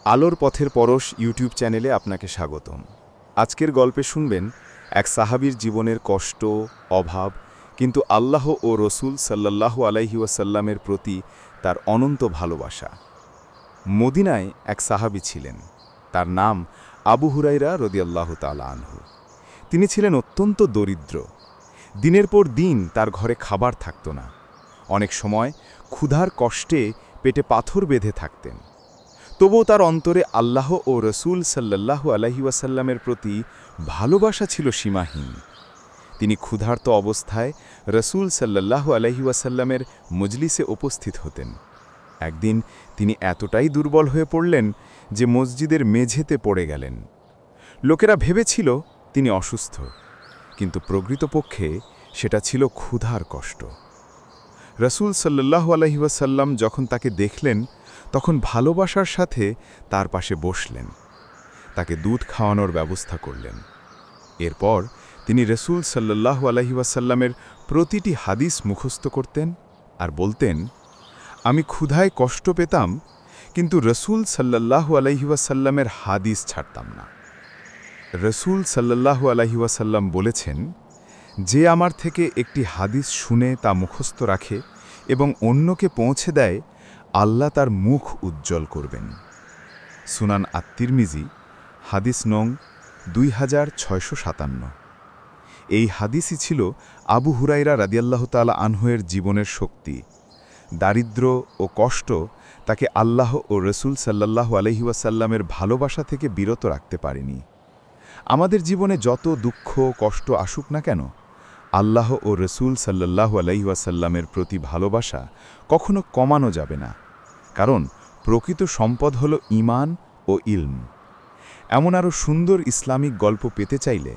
আলোর পথের পরশ ইউটিউব চ্যানেলে আপনাকে স্বাগতম। আজকের গল্পে শুনবেন এক সাহাবীর জীবনের কষ্ট, অভাব, কিন্তু আল্লাহ ও রসুল সাল্লাল্লাহু আলাইহি ওয়াসাল্লামের প্রতি তার অনন্ত ভালোবাসা। মদিনায় এক সাহাবী ছিলেন, তার নাম আবু হুরাইরা রাদিয়াল্লাহু তাআলা আনহু। তিনি ছিলেন অত্যন্ত দরিদ্র। দিনের পর দিন তার ঘরে খাবার থাকত না। অনেক সময় ক্ষুধার কষ্টে পেটে পাথর বেঁধে থাকতেন। তবুও তার অন্তরে আল্লাহ ও রসুল সাল্লাল্লাহু আলাইহি ওয়াসাল্লামের প্রতি ভালোবাসা ছিল সীমাহীন। তিনি ক্ষুধার্ত অবস্থায় রসুল সাল্লাল্লাহু আলাইহি ওয়াসাল্লামের মজলিসে উপস্থিত হতেন। একদিন তিনি এতটাই দুর্বল হয়ে পড়লেন যে মসজিদের মেঝেতে পড়ে গেলেন। লোকেরা ভেবেছিল তিনি অসুস্থ, কিন্তু প্রকৃতপক্ষে সেটা ছিল ক্ষুধার কষ্ট। রসুল সাল্লাল্লাহু আলাইহি ওয়াসাল্লাম যখন তাকে দেখলেন, তখন ভালোবাসার সাথে তার পাশে বসলেন, তাকে দুধ খাওয়ানোর ব্যবস্থা করলেন। এরপর তিনি রসুল সাল্লাল্লাহু আলাইহি ওয়াসাল্লামের প্রতিটি হাদিস মুখস্থ করতেন আর বলতেন, আমি ক্ষুধায় কষ্ট পেতাম, কিন্তু রসুল সাল্লাল্লাহু আলাইহি ওয়াসাল্লামের হাদিস ছাড়তাম না। রসুল সাল্লাল্লাহু আলাইহি ওয়াসাল্লাম বলেছেন, যে আমার থেকে একটি হাদিস শুনে তা মুখস্থ রাখে এবং অন্যকে পৌঁছে দেয়, আল্লাহ তার মুখ উজ্জ্বল করবেন। সুনান আত-তিরমিজি, হাদিস নং 2657। এই হাদিসই ছিল আবু হুরাইরা রাদিয়াল্লাহু তাআলা আনহুয়ের জীবনের শক্তি। দারিদ্র্য ও কষ্ট তাকে আল্লাহ ও রসুল সাল্লাল্লাহু আলাইহি ওয়াসাল্লামের ভালোবাসা থেকে বিরত রাখতে পারেনি। আমাদের জীবনে যত দুঃখ কষ্ট আসুক না কেন, আল্লাহ ও রসুল সাল্লাল্লাহু আলাইহি ওয়াসাল্লামের প্রতি ভালোবাসা কখনো কমানো যাবে না, কারণ প্রকৃত সম্পদ হল ঈমান ও ইলম। এমন আরও সুন্দর ইসলামিক গল্প পেতে চাইলে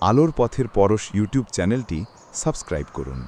আলোর পথের পরশ ইউটিউব চ্যানেলটি সাবস্ক্রাইব করুন।